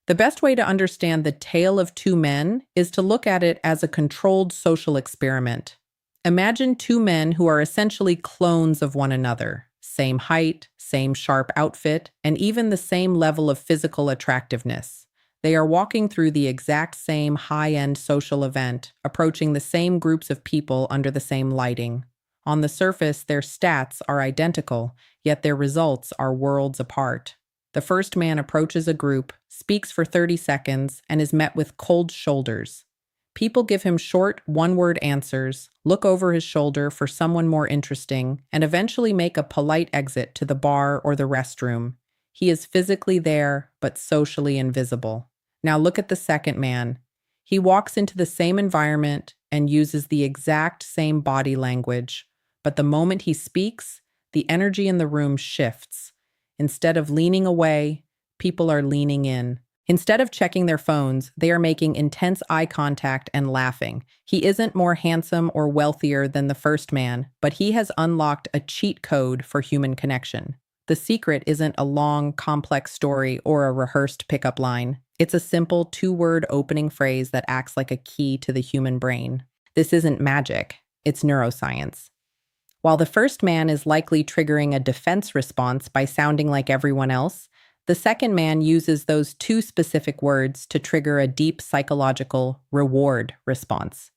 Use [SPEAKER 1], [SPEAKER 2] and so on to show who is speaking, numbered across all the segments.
[SPEAKER 1] The best way to understand the tale of two men is to look at it as a controlled social experiment. Imagine two men who are essentially clones of one another, same height, same sharp outfit, and even the same level of physical attractiveness. They are walking through the exact same high-end social event, approaching the same groups of people under the same lighting. On the surface, their stats are identical, yet their results are worlds apart. The first man approaches a group, speaks for 30 seconds, and is met with cold shoulders. People give him short, one-word answers, look over his shoulder for someone more interesting, and eventually make a polite exit to the bar or the restroom. He is physically there, but socially invisible. Now look at the second man. He walks into the same environment and uses the exact same body language, but the moment he speaks, the energy in the room shifts. Instead of leaning away, people are leaning in. Instead of checking their phones, they are making intense eye contact and laughing. He isn't more handsome or wealthier than the first man, but he has unlocked a cheat code for human connection. The secret isn't a long, complex story or a rehearsed pickup line. It's a simple two-word opening phrase that acts like a key to the human brain. This isn't magic, it's neuroscience. While the first man is likely triggering a defense response by sounding like everyone else, the second man uses those two specific words to trigger a deep psychological reward response.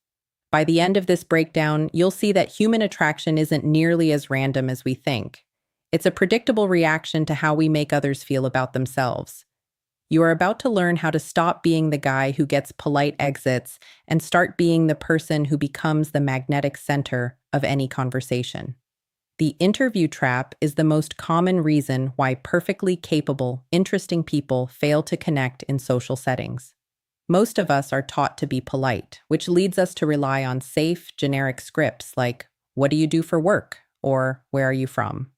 [SPEAKER 1] By the end of this breakdown, you'll see that human attraction isn't nearly as random as we think. It's a predictable reaction to how we make others feel about themselves. You are about to learn how to stop being the guy who gets polite exits and start being the person who becomes the magnetic center of any conversation. The interview trap is the most common reason why perfectly capable, interesting people fail to connect in social settings. Most of us are taught to be polite, which leads us to rely on safe, generic scripts like, "What do you do for work?" or "Where are you from?"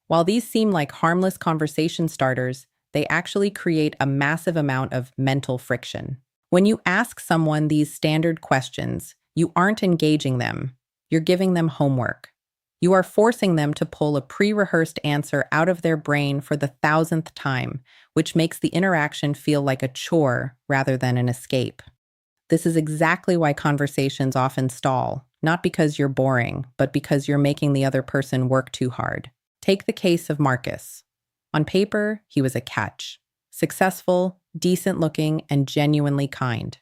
[SPEAKER 1] While these seem like harmless conversation starters, they actually create a massive amount of mental friction. When you ask someone these standard questions, you aren't engaging them. You're giving them homework. You are forcing them to pull a pre-rehearsed answer out of their brain for the 1,000th time, which makes the interaction feel like a chore rather than an escape. This is exactly why conversations often stall, not because you're boring, but because you're making the other person work too hard. Take the case of Marcus. On paper, he was a catch. Successful, decent-looking, and genuinely kind.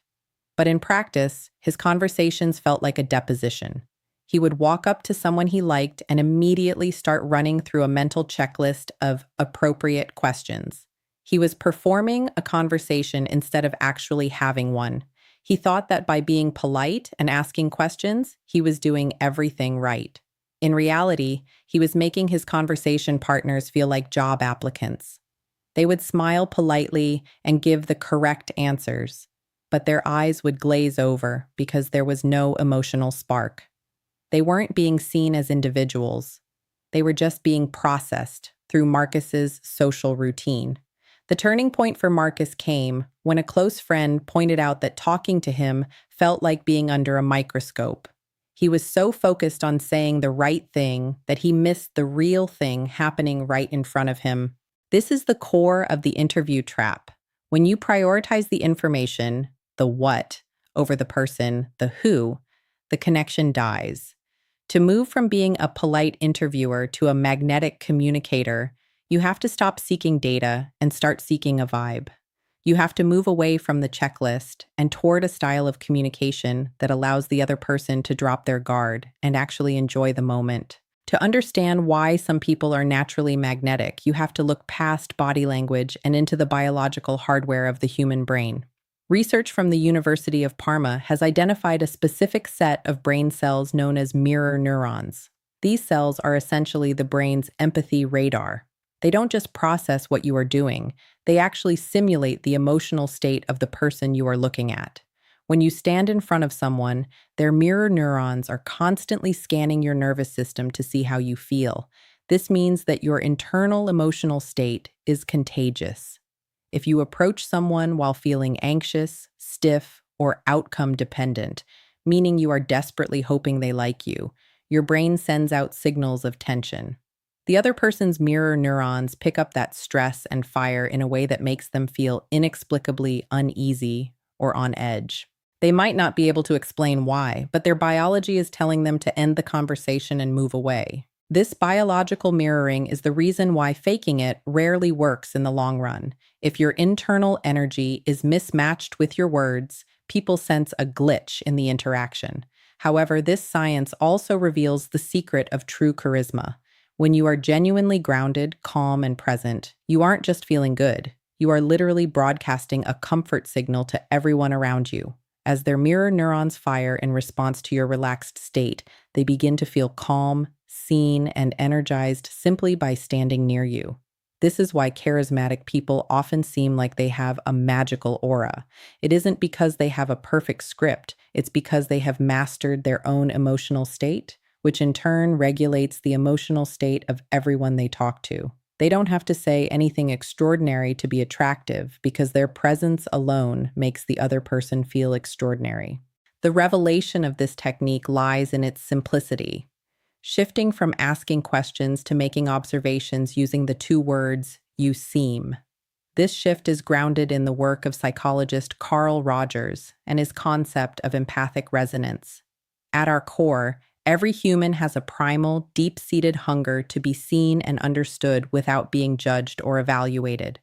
[SPEAKER 1] But in practice, his conversations felt like a deposition. He would walk up to someone he liked and immediately start running through a mental checklist of appropriate questions. He was performing a conversation instead of actually having one. He thought that by being polite and asking questions, he was doing everything right. In reality, he was making his conversation partners feel like job applicants. They would smile politely and give the correct answers, but their eyes would glaze over because there was no emotional spark. They weren't being seen as individuals. They were just being processed through Marcus's social routine. The turning point for Marcus came when a close friend pointed out that talking to him felt like being under a microscope. He was so focused on saying the right thing that he missed the real thing happening right in front of him. This is the core of the interview trap. When you prioritize the information, the what, over the person, the who, the connection dies. To move from being a polite interviewer to a magnetic communicator, you have to stop seeking data and start seeking a vibe. You have to move away from the checklist and toward a style of communication that allows the other person to drop their guard and actually enjoy the moment. To understand why some people are naturally magnetic, you have to look past body language and into the biological hardware of the human brain. Research from the University of Parma has identified a specific set of brain cells known as mirror neurons. These cells are essentially the brain's empathy radar. They don't just process what you are doing, they actually simulate the emotional state of the person you are looking at. When you stand in front of someone, their mirror neurons are constantly scanning your nervous system to see how you feel. This means that your internal emotional state is contagious. If you approach someone while feeling anxious, stiff, or outcome dependent, meaning you are desperately hoping they like you, your brain sends out signals of tension. The other person's mirror neurons pick up that stress and fire in a way that makes them feel inexplicably uneasy or on edge. They might not be able to explain why, but their biology is telling them to end the conversation and move away. This biological mirroring is the reason why faking it rarely works in the long run. If your internal energy is mismatched with your words, people sense a glitch in the interaction. However, this science also reveals the secret of true charisma. When you are genuinely grounded, calm, and present, you aren't just feeling good. You are literally broadcasting a comfort signal to everyone around you. As their mirror neurons fire in response to your relaxed state, they begin to feel calm, seen, and energized simply by standing near you. This is why charismatic people often seem like they have a magical aura. It isn't because they have a perfect script, it's because they have mastered their own emotional state, which in turn regulates the emotional state of everyone they talk to. They don't have to say anything extraordinary to be attractive because their presence alone makes the other person feel extraordinary. The revelation of this technique lies in its simplicity. Shifting from asking questions to making observations using the two words, "you seem." This shift is grounded in the work of psychologist Carl Rogers and his concept of empathic resonance. At our core, every human has a primal, deep-seated hunger to be seen and understood without being judged or evaluated.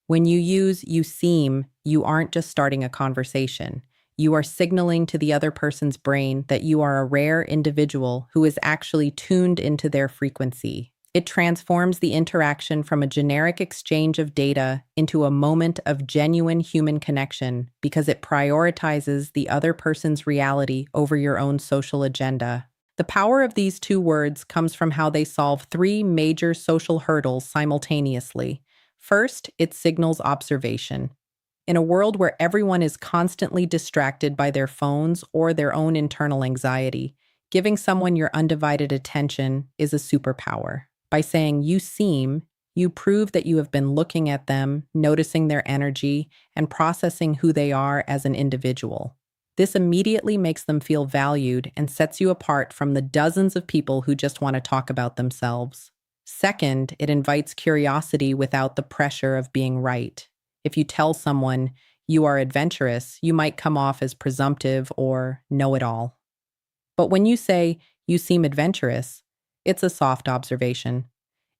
[SPEAKER 1] When you use "you seem," you aren't just starting a conversation. You are signaling to the other person's brain that you are a rare individual who is actually tuned into their frequency. It transforms the interaction from a generic exchange of data into a moment of genuine human connection because it prioritizes the other person's reality over your own social agenda. The power of these two words comes from how they solve three major social hurdles simultaneously. First, it signals observation. In a world where everyone is constantly distracted by their phones or their own internal anxiety, giving someone your undivided attention is a superpower. By saying "you seem," you prove that you have been looking at them, noticing their energy, and processing who they are as an individual. This immediately makes them feel valued and sets you apart from the dozens of people who just want to talk about themselves. Second, it invites curiosity without the pressure of being right. If you tell someone you are adventurous, you might come off as presumptive or know-it-all. But when you say "you seem adventurous," it's a soft observation.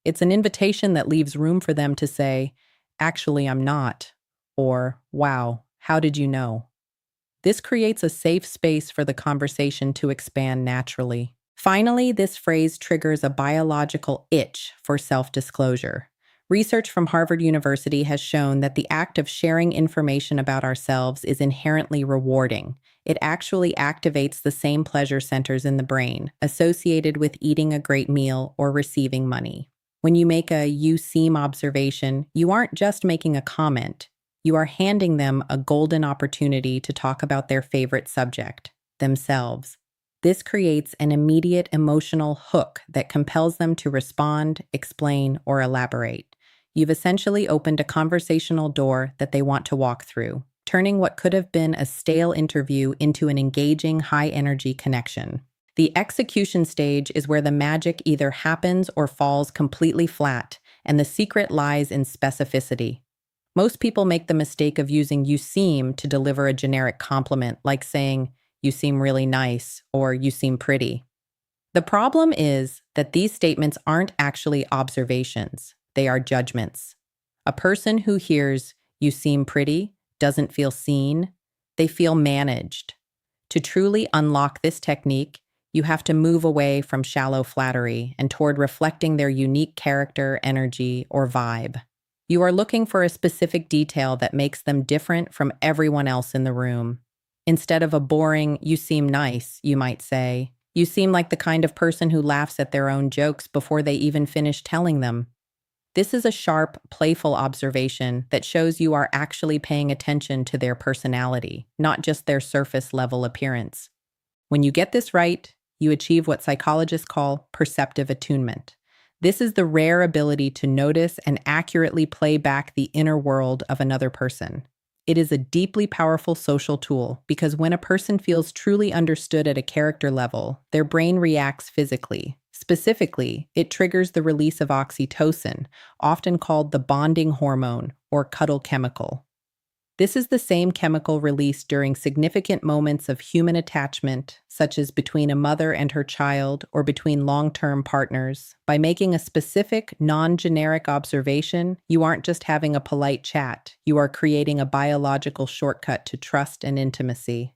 [SPEAKER 1] It's an invitation that leaves room for them to say, "Actually, I'm not," or "Wow, how did you know?" This creates a safe space for the conversation to expand naturally. Finally, this phrase triggers a biological itch for self-disclosure. Research from Harvard University has shown that the act of sharing information about ourselves is inherently rewarding. It actually activates the same pleasure centers in the brain associated with eating a great meal or receiving money. When you make a "you seem" observation, you aren't just making a comment. You are handing them a golden opportunity to talk about their favorite subject, themselves. This creates an immediate emotional hook that compels them to respond, explain, or elaborate. You've essentially opened a conversational door that they want to walk through, turning what could have been a stale interview into an engaging, high-energy connection. The execution stage is where the magic either happens or falls completely flat, and the secret lies in specificity. Most people make the mistake of using "you seem" to deliver a generic compliment, like saying, "You seem really nice," or "You seem pretty." The problem is that these statements aren't actually observations. They are judgments. A person who hears "you seem pretty" doesn't feel seen. They feel managed. To truly unlock this technique, you have to move away from shallow flattery and toward reflecting their unique character, energy, or vibe. You are looking for a specific detail that makes them different from everyone else in the room. Instead of a boring "you seem nice," you might say, "You seem like the kind of person who laughs at their own jokes before they even finish telling them." This is a sharp, playful observation that shows you are actually paying attention to their personality, not just their surface-level appearance. When you get this right, you achieve what psychologists call perceptive attunement. This is the rare ability to notice and accurately play back the inner world of another person. It is a deeply powerful social tool because when a person feels truly understood at a character level, their brain reacts physically, Specifically, it triggers the release of oxytocin, often called the bonding hormone or cuddle chemical. This is the same chemical released during significant moments of human attachment, such as between a mother and her child or between long-term partners. By making a specific, non-generic observation, you aren't just having a polite chat, you are creating a biological shortcut to trust and intimacy.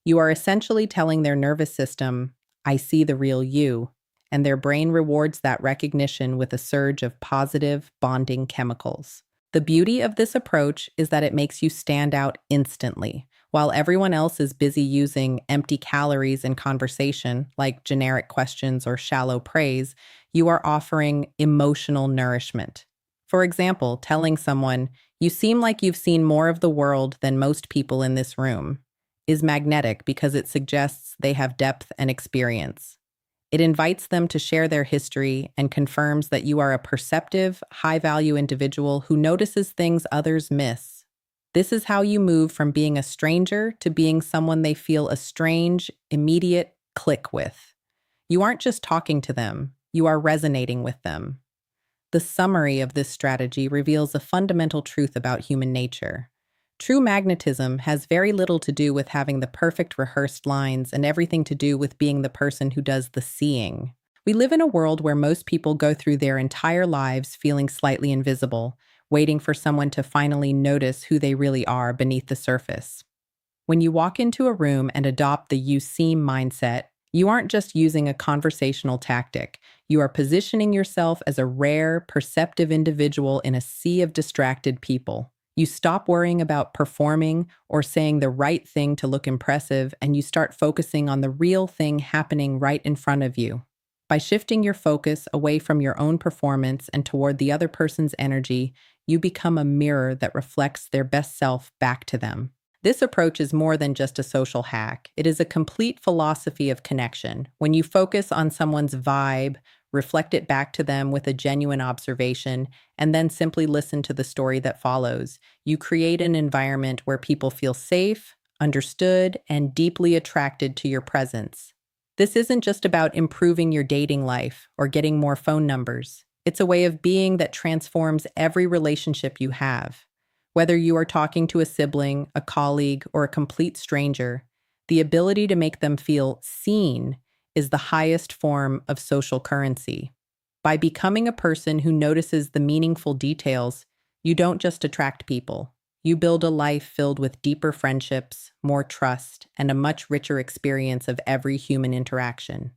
[SPEAKER 1] You are essentially telling their nervous system, "I see the real you," and their brain rewards that recognition with a surge of positive, bonding chemicals. The beauty of this approach is that it makes you stand out instantly. While everyone else is busy using empty calories in conversation, like generic questions or shallow praise, you are offering emotional nourishment. For example, telling someone, "You seem like you've seen more of the world than most people in this room," is magnetic because it suggests they have depth and experience. It invites them to share their history and confirms that you are a perceptive, high-value individual who notices things others miss. This is how you move from being a stranger to being someone they feel a strange, immediate click with. You aren't just talking to them, you are resonating with them. The summary of this strategy reveals a fundamental truth about human nature. True magnetism has very little to do with having the perfect rehearsed lines and everything to do with being the person who does the seeing. We live in a world where most people go through their entire lives feeling slightly invisible, waiting for someone to finally notice who they really are beneath the surface. When you walk into a room and adopt the "you seem" mindset, you aren't just using a conversational tactic. You are positioning yourself as a rare, perceptive individual in a sea of distracted people. You stop worrying about performing or saying the right thing to look impressive, and you start focusing on the real thing happening right in front of you. By shifting your focus away from your own performance and toward the other person's energy, you become a mirror that reflects their best self back to them. This approach is more than just a social hack. It is a complete philosophy of connection. When you focus on someone's vibe, reflect it back to them with a genuine observation, and then simply listen to the story that follows, you create an environment where people feel safe, understood, and deeply attracted to your presence. This isn't just about improving your dating life or getting more phone numbers. It's a way of being that transforms every relationship you have. Whether you are talking to a sibling, a colleague, or a complete stranger, the ability to make them feel seen is the highest form of social currency. By becoming a person who notices the meaningful details, you don't just attract people. You build a life filled with deeper friendships, more trust, and a much richer experience of every human interaction.